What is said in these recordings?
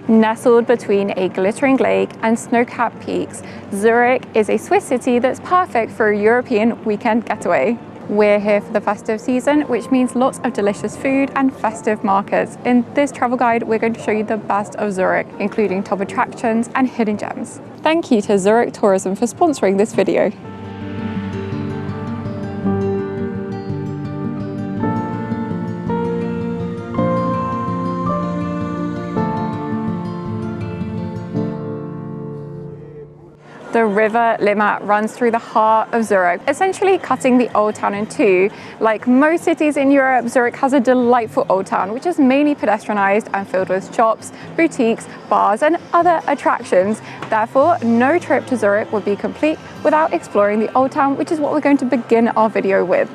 Nestled between a glittering lake and snow-capped peaks, Zurich is a Swiss city that's perfect for a European weekend getaway. We're here for the festive season, which means lots of delicious food and festive markets. In this travel guide, we're going to show you the best of Zurich, including top attractions and hidden gems. Thank you to Zurich Tourism for sponsoring this video. The River Limmat runs through the heart of Zurich, essentially cutting the Old Town in two. Like most cities in Europe, Zurich has a delightful Old Town, which is mainly pedestrianised and filled with shops, boutiques, bars and other attractions. Therefore, no trip to Zurich would be complete without exploring the Old Town, which is what we're going to begin our video with.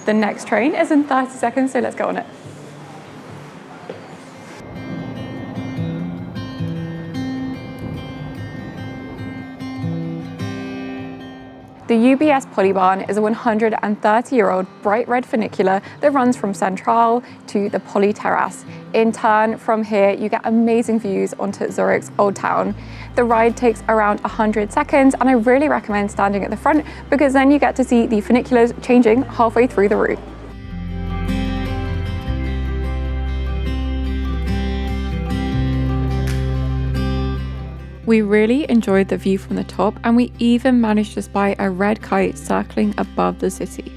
The next train is in 30 seconds, so let's go on it. The UBS Polybahn is a 130-year-old bright red funicular that runs from Central to the Poly Terrace. In turn, from here, you get amazing views onto Zurich's Old Town. The ride takes around 100 seconds, and I really recommend standing at the front because then you get to see the funiculars changing halfway through the route. We really enjoyed the view from the top, and we even managed to spy a red kite circling above the city.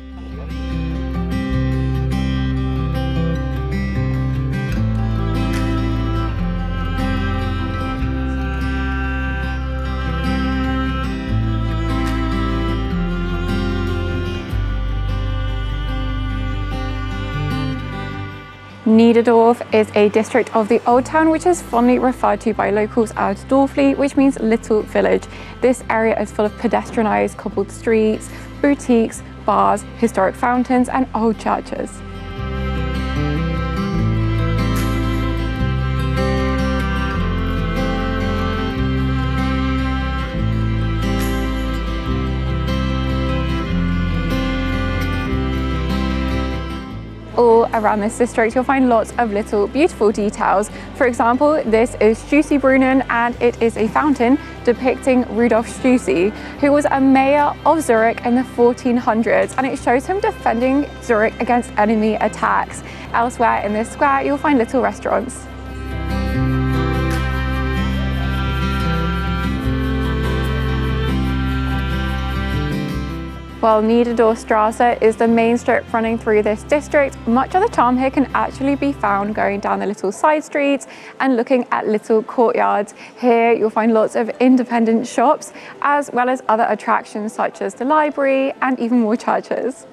Niederdorf is a district of the Old Town, which is fondly referred to by locals as Dorfli, which means little village. This area is full of pedestrianised cobbled streets, boutiques, bars, historic fountains and old churches. All around this district, you'll find lots of little beautiful details. For example, this is Stüssibrunnen, and it is a fountain depicting Rudolf Stüssi, who was a mayor of Zurich in the 1400s, and it shows him defending Zurich against enemy attacks. Elsewhere in this square, you'll find little restaurants. While Niederdorfstrasse is the main strip running through this district, much of the charm here can actually be found going down the little side streets and looking at little courtyards. Here you'll find lots of independent shops, as well as other attractions such as the library and even more churches.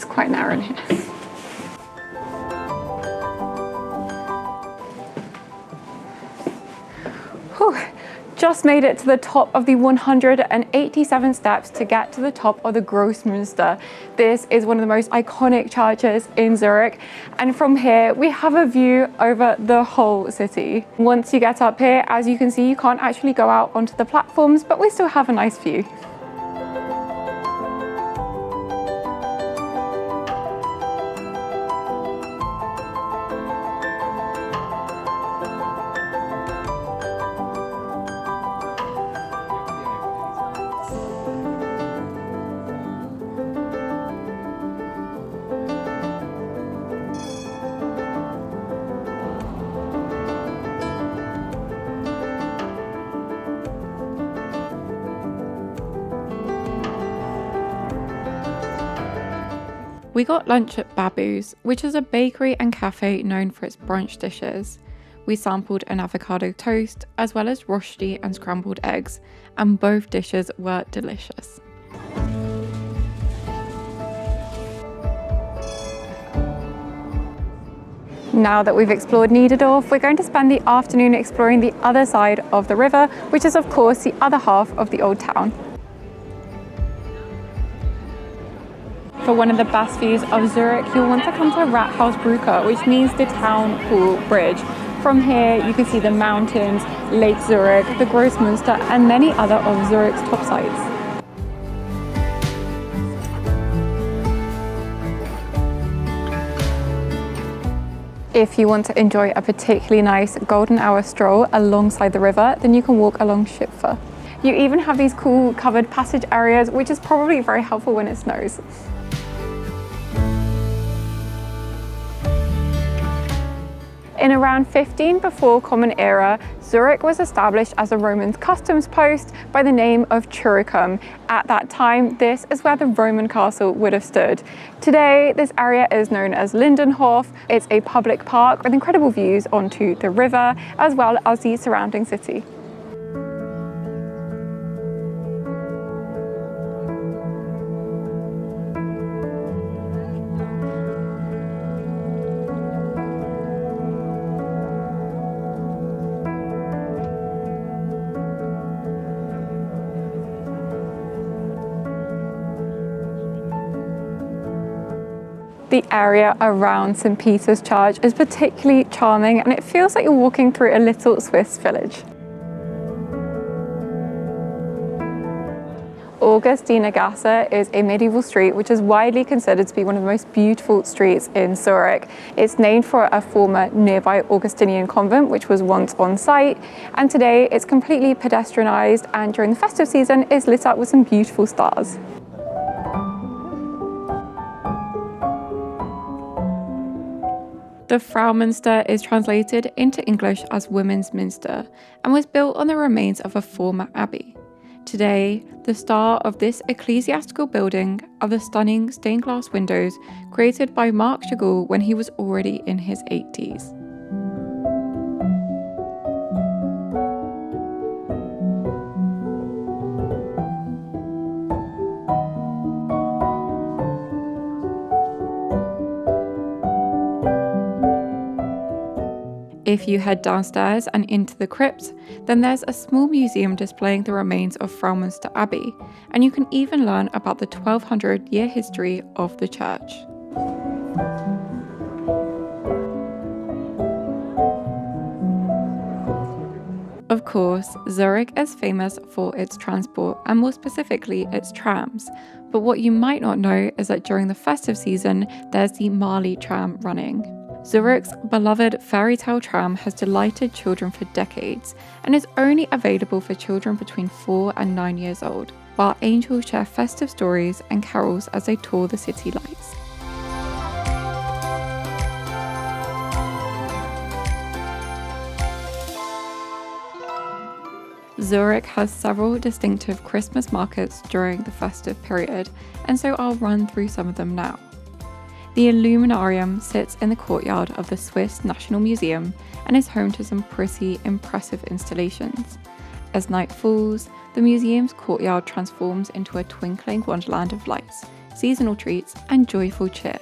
Quite narrow in here. Whew. Just made it to the top of the 187 steps to get to the top of the Grossmünster. This is one of the most iconic churches in Zurich, and from here we have a view over the whole city. Once you get up here, as you can see, you can't actually go out onto the platforms, but we still have a nice view. We got lunch at Babu's, which is a bakery and cafe known for its brunch dishes. We sampled an avocado toast, as well as rosti and scrambled eggs, and both dishes were delicious. Now that we've explored Niederdorf, we're going to spend the afternoon exploring the other side of the river, which is of course the other half of the Old Town. one of the best views of Zurich, you'll want to come to Rathausbrücke, which means the town pool bridge. From here, you can see the mountains, Lake Zurich, the Grossmünster, and many other of Zurich's top sites. If you want to enjoy a particularly nice golden hour stroll alongside the river, then you can walk along Schipfer. You even have these cool covered passage areas, which is probably very helpful when it snows. In around 15 before Common Era, Zurich was established as a Roman customs post by the name of Churicum. At that time, this is where the Roman castle would have stood. Today, this area is known as Lindenhof. It's a public park with incredible views onto the river, as well as the surrounding city. The area around St. Peter's Church is particularly charming, and it feels like you're walking through a little Swiss village. Augustinergasse is a medieval street which is widely considered to be one of the most beautiful streets in Zurich. It's named for a former nearby Augustinian convent which was once on site, and today it's completely pedestrianised, and during the festive season is lit up with some beautiful stars. The Fraumünster is translated into English as Women's Minster and was built on the remains of a former abbey. Today, the star of this ecclesiastical building are the stunning stained glass windows created by Marc Chagall when he was already in his 80s. If you head downstairs and into the crypt, then there's a small museum displaying the remains of Fraumünster Abbey, and you can even learn about the 1200-year history of the church. Of course, Zurich is famous for its transport, and more specifically its trams. But what you might not know is that during the festive season, there's the Marley tram running. Zurich's beloved fairy tale tram has delighted children for decades and is only available for children between 4 and 9 years old, while angels share festive stories and carols as they tour the city lights. Zurich has several distinctive Christmas markets during the festive period, and so I'll run through some of them now. The Illuminarium sits in the courtyard of the Swiss National Museum and is home to some pretty impressive installations. As night falls, the museum's courtyard transforms into a twinkling wonderland of lights, seasonal treats, and joyful cheer.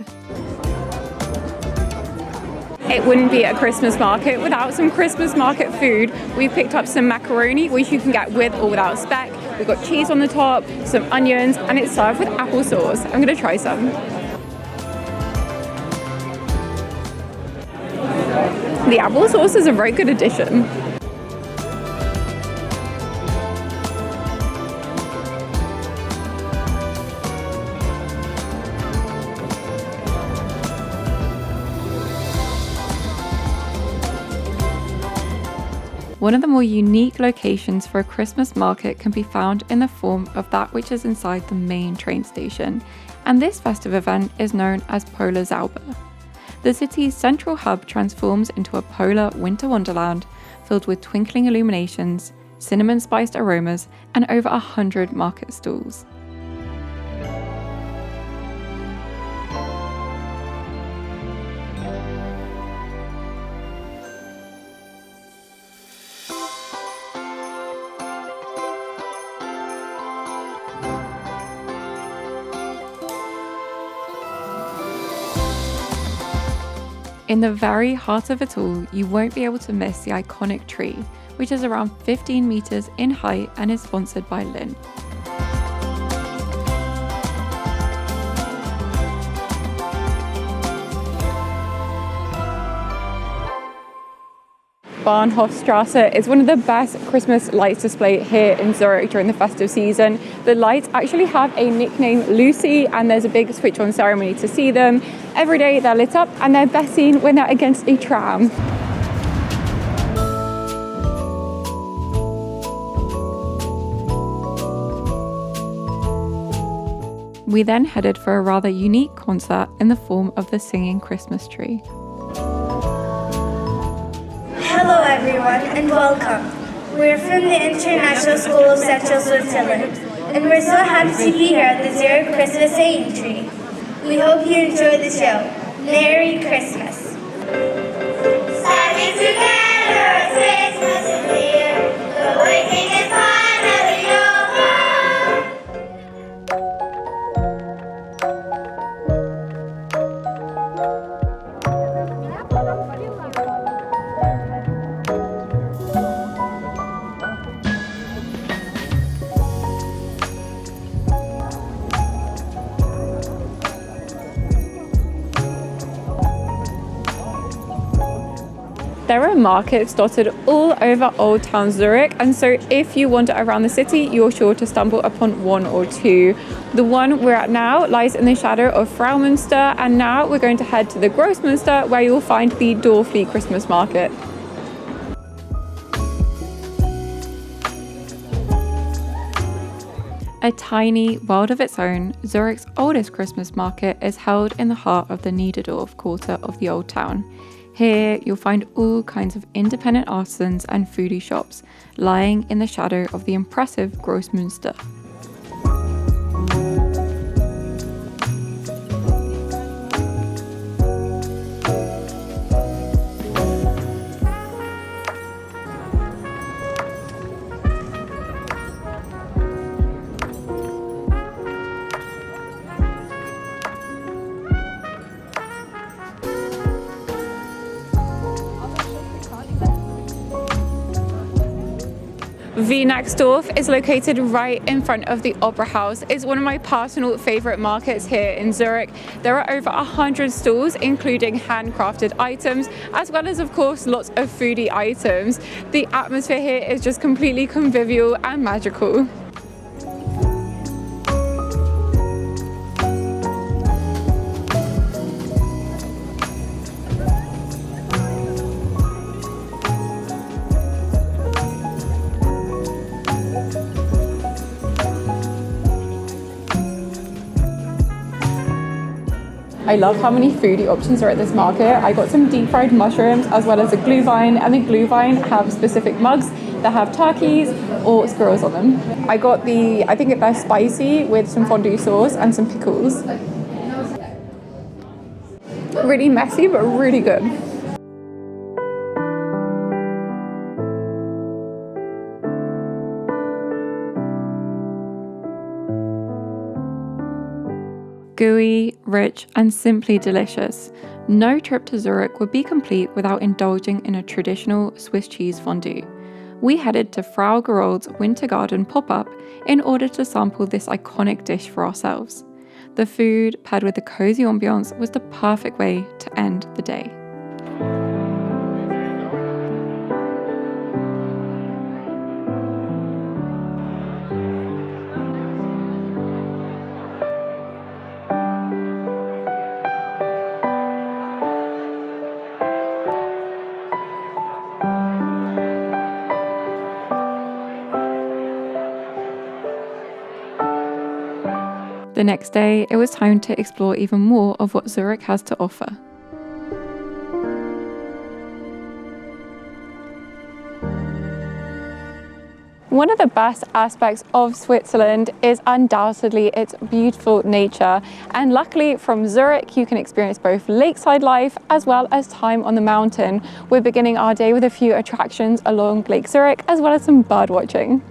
It wouldn't be a Christmas market without some Christmas market food. We've picked up some macaroni, which you can get with or without speck. We've got cheese on the top, some onions, and it's served with applesauce. I'm going to try some. The applesauce is a very good addition. One of the more unique locations for a Christmas market can be found in the form of that which is inside the main train station, and this festive event is known as Polar Zauber. The city's central hub transforms into a polar winter wonderland filled with twinkling illuminations, cinnamon-spiced aromas, and over 100 market stalls. In the very heart of it all, you won't be able to miss the iconic tree, which is around 15 meters in height and is sponsored by Lindt. Bahnhofstrasse is one of the best Christmas lights display here in Zurich during the festive season. The lights actually have a nickname, Lucy, and there's a big switch on ceremony to see them. Every day they're lit up and they're best seen when they're against a tram. We then headed for a rather unique concert in the form of the Singing Christmas Tree. Hello everyone and welcome. We're from the International School of Central Switzerland and we're so happy to be here at the Zurich Christmas Singing Tree. We hope you enjoy the show. Merry Christmas. Standing together as Christmas is here, the waiting is finally over. There are markets dotted all over Old Town Zurich, and so if you wander around the city, you're sure to stumble upon one or two. The one we're at now lies in the shadow of Fraumünster, and now we're going to head to the Grossmünster, where you'll find the Dorfli Christmas market. A tiny world of its own, Zurich's oldest Christmas market is held in the heart of the Niederdorf quarter of the Old Town. Here, you'll find all kinds of independent artisans and foodie shops lying in the shadow of the impressive Grossmünster. Wienaxdorf is located right in front of the Opera House. It's one of my personal favourite markets here in Zurich. There are over 100 stalls, including handcrafted items, as well as, of course, lots of foodie items. The atmosphere here is just completely convivial and magical. I love how many foodie options are at this market. I got some deep fried mushrooms as well as a glühwein, and the glühwein have specific mugs that have turkeys or squirrels on them. I got I think they're spicy with some fondue sauce and some pickles. Really messy, but really good. Gooey, rich, and simply delicious. No trip to Zurich would be complete without indulging in a traditional Swiss cheese fondue. We headed to Frau Gerold's Winter Garden pop-up in order to sample this iconic dish for ourselves. The food, paired with the cozy ambiance, was the perfect way to end the day. The next day, it was time to explore even more of what Zurich has to offer. One of the best aspects of Switzerland is undoubtedly its beautiful nature, and luckily from Zurich you can experience both lakeside life as well as time on the mountain. We're beginning our day with a few attractions along Lake Zurich as well as some bird watching.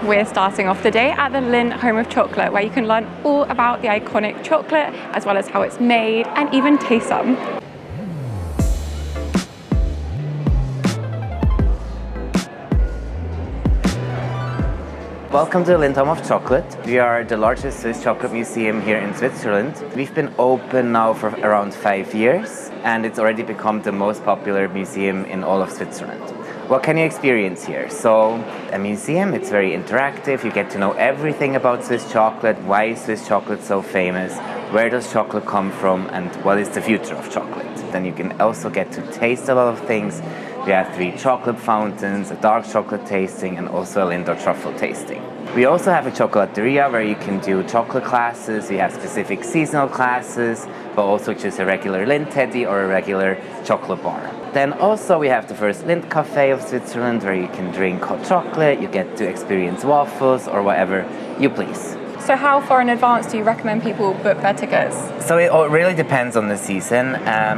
We're starting off the day at the Lindt Home of Chocolate, where you can learn all about the iconic chocolate, as well as how it's made, and even taste some. Welcome to the Lindt Home of Chocolate. We are the largest Swiss chocolate museum here in Switzerland. We've been open now for around 5 years, and it's already become the most popular museum in all of Switzerland. What can you experience here? So, a museum, it's very interactive. You get to know everything about Swiss chocolate. Why is Swiss chocolate so famous? Where does chocolate come from? And what is the future of chocolate? Then you can also get to taste a lot of things. We have 3 chocolate fountains, a dark chocolate tasting, and also a Lindt or truffle tasting. We also have a chocolateria where you can do chocolate classes. We have specific seasonal classes, but also just a regular Lindt teddy or a regular chocolate bar. Then also we have the first Lindt Cafe of Switzerland where you can drink hot chocolate, you get to experience waffles or whatever you please. So how far in advance do you recommend people book their tickets? So it all really depends on the season,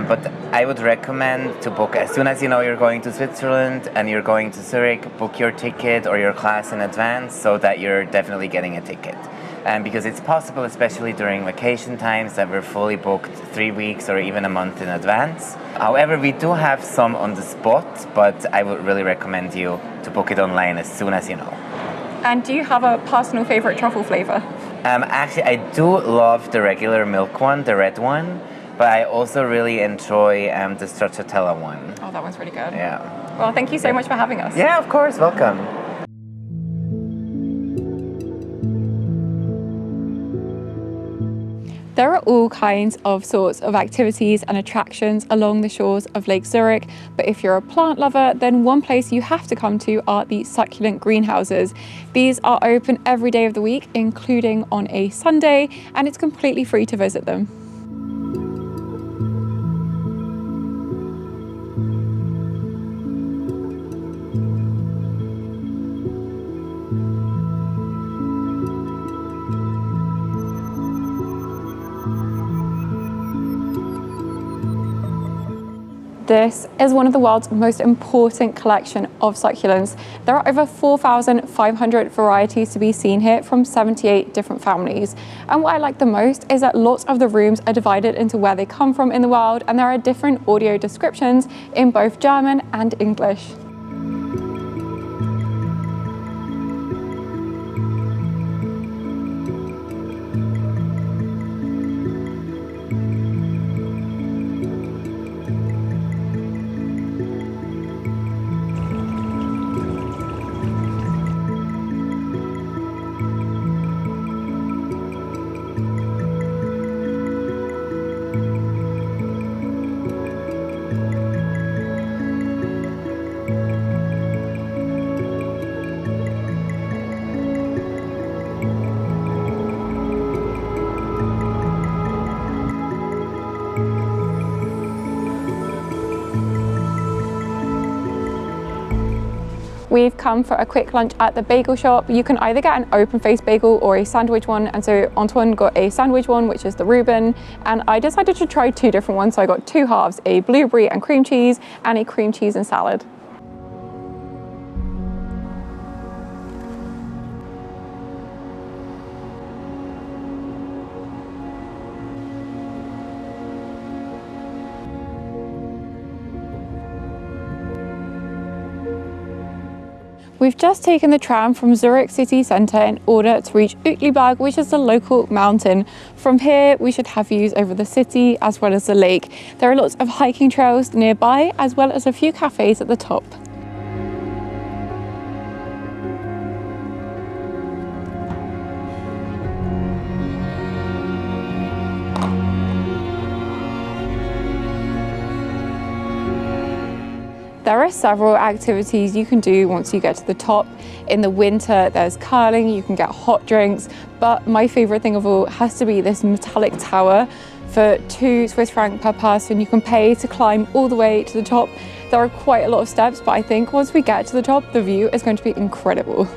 but I would recommend to book as soon as you know you're going to Switzerland and you're going to Zurich, book your ticket or your class in advance so that you're definitely getting a ticket. Because it's possible, especially during vacation times, that we're fully booked 3 weeks or even a month in advance. However, we do have some on the spot, but I would really recommend you to book it online as soon as you know. And do you have a personal favorite truffle flavor? Actually, I do love the regular milk one, the red one, but I also really enjoy the stracciatella one. Oh, that one's really good. Yeah. Well, thank you so much for having us. Yeah, of course. Welcome. There are all kinds of sorts of activities and attractions along the shores of Lake Zurich, but if you're a plant lover, then one place you have to come to are the succulent greenhouses. These are open every day of the week, including on a Sunday, and it's completely free to visit them. This is one of the world's most important collection of succulents. There are over 4,500 varieties to be seen here from 78 different families. And what I like the most is that lots of the rooms are divided into where they come from in the world, and there are different audio descriptions in both German and English. We've come for a quick lunch at the bagel shop. You can either get an open-faced bagel or a sandwich one, and so Antoine got a sandwich one, which is the Reuben, and I decided to try 2 different ones, so I got 2 halves, a blueberry and cream cheese and a cream cheese and salad. We've just taken the tram from Zurich city centre in order to reach Uetliberg, which is the local mountain. From here, we should have views over the city as well as the lake. There are lots of hiking trails nearby, as well as a few cafes at the top. There are several activities you can do once you get to the top. In the winter, there's curling, you can get hot drinks, but my favorite thing of all has to be this metallic tower. For 2 Swiss francs per person, you can pay to climb all the way to the top. There are quite a lot of steps, but I think once we get to the top, the view is going to be incredible.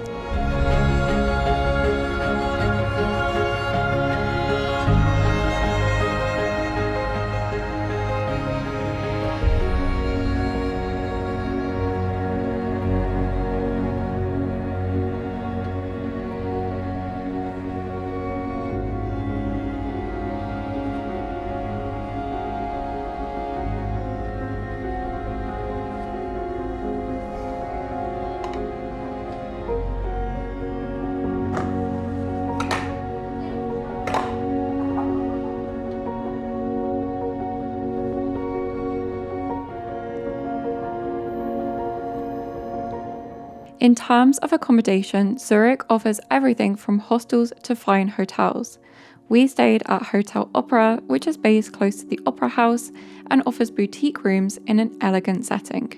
In terms of accommodation, Zurich offers everything from hostels to fine hotels. We stayed at Hotel Opera, which is based close to the Opera House and offers boutique rooms in an elegant setting.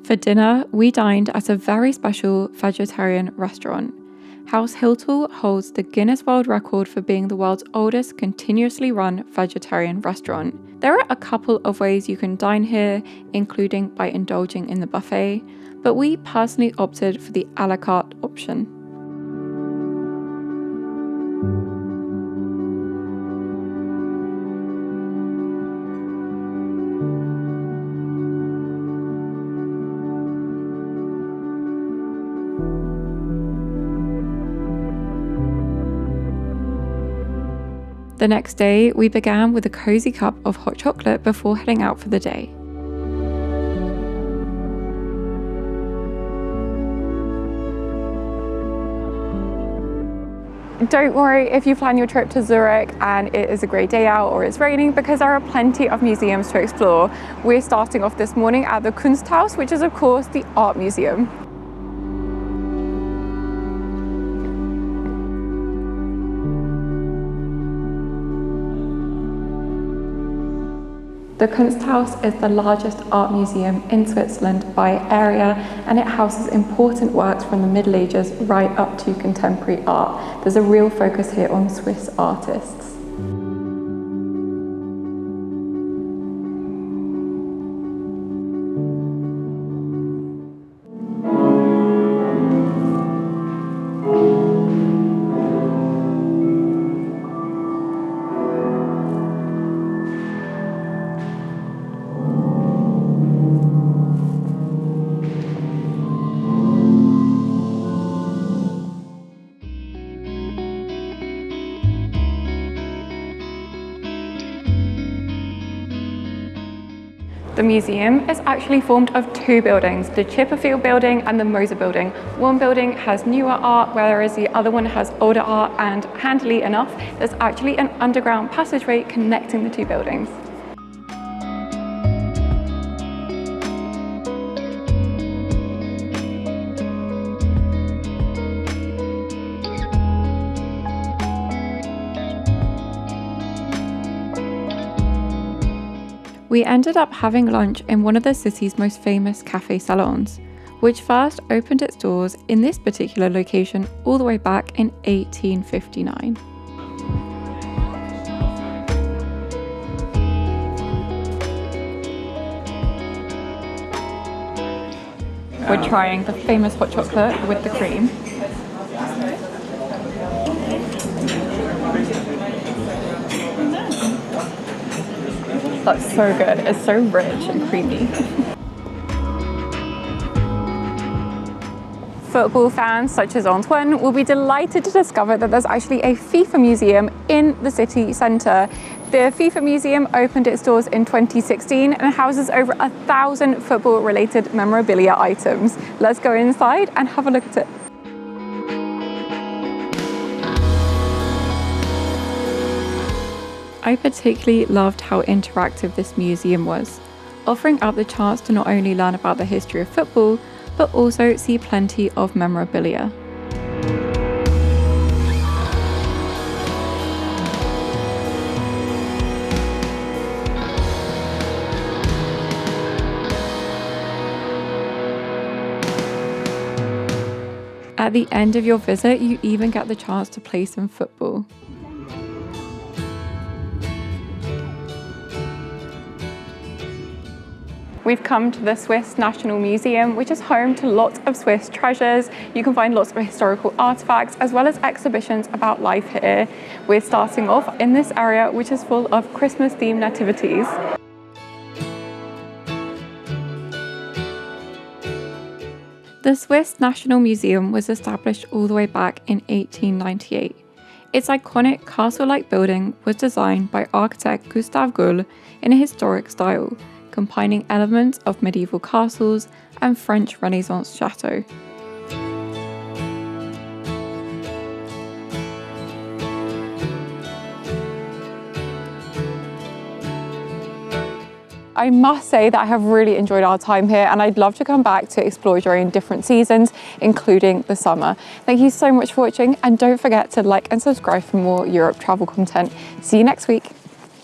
For dinner, we dined at a very special vegetarian restaurant. Haus Hiltel holds the Guinness World Record for being the world's oldest continuously run vegetarian restaurant. There are a couple of ways you can dine here, including by indulging in the buffet, but we personally opted for the a la carte option. The next day, we began with a cozy cup of hot chocolate before heading out for the day. Don't worry if you plan your trip to Zurich and it is a great day out or it's raining, because there are plenty of museums to explore. We're starting off this morning at the Kunsthaus, which is of course the art museum. The Kunsthaus is the largest art museum in Switzerland by area, and it houses important works from the Middle Ages right up to contemporary art. There's a real focus here on Swiss artists. The museum is actually formed of two buildings, the Chipperfield building and the Moser building. One building has newer art, whereas the other one has older art, and handily enough, there's actually an underground passageway connecting the two buildings. We ended up having lunch in one of the city's most famous cafe salons, which first opened its doors in this particular location all the way back in 1859. We're trying the famous hot chocolate with the cream. That's so good. It's so rich and creamy. Football fans such as Antoine will be delighted to discover that there's actually a FIFA museum in the city centre. The FIFA museum opened its doors in 2016 and houses over 1,000 football-related memorabilia items. Let's go inside and have a look at it. I particularly loved how interactive this museum was, offering up the chance to not only learn about the history of football, but also see plenty of memorabilia. At the end of your visit, you even get the chance to play some football. We've come to the Swiss National Museum, which is home to lots of Swiss treasures. You can find lots of historical artifacts as well as exhibitions about life here. We're starting off in this area, which is full of Christmas-themed nativities. The Swiss National Museum was established all the way back in 1898. Its iconic castle-like building was designed by architect Gustave Gaulle in a historic style, combining elements of medieval castles and French Renaissance chateaux. I must say that I have really enjoyed our time here, and I'd love to come back to explore during different seasons, including the summer. Thank you so much for watching, and don't forget to like and subscribe for more Europe travel content. See you next week.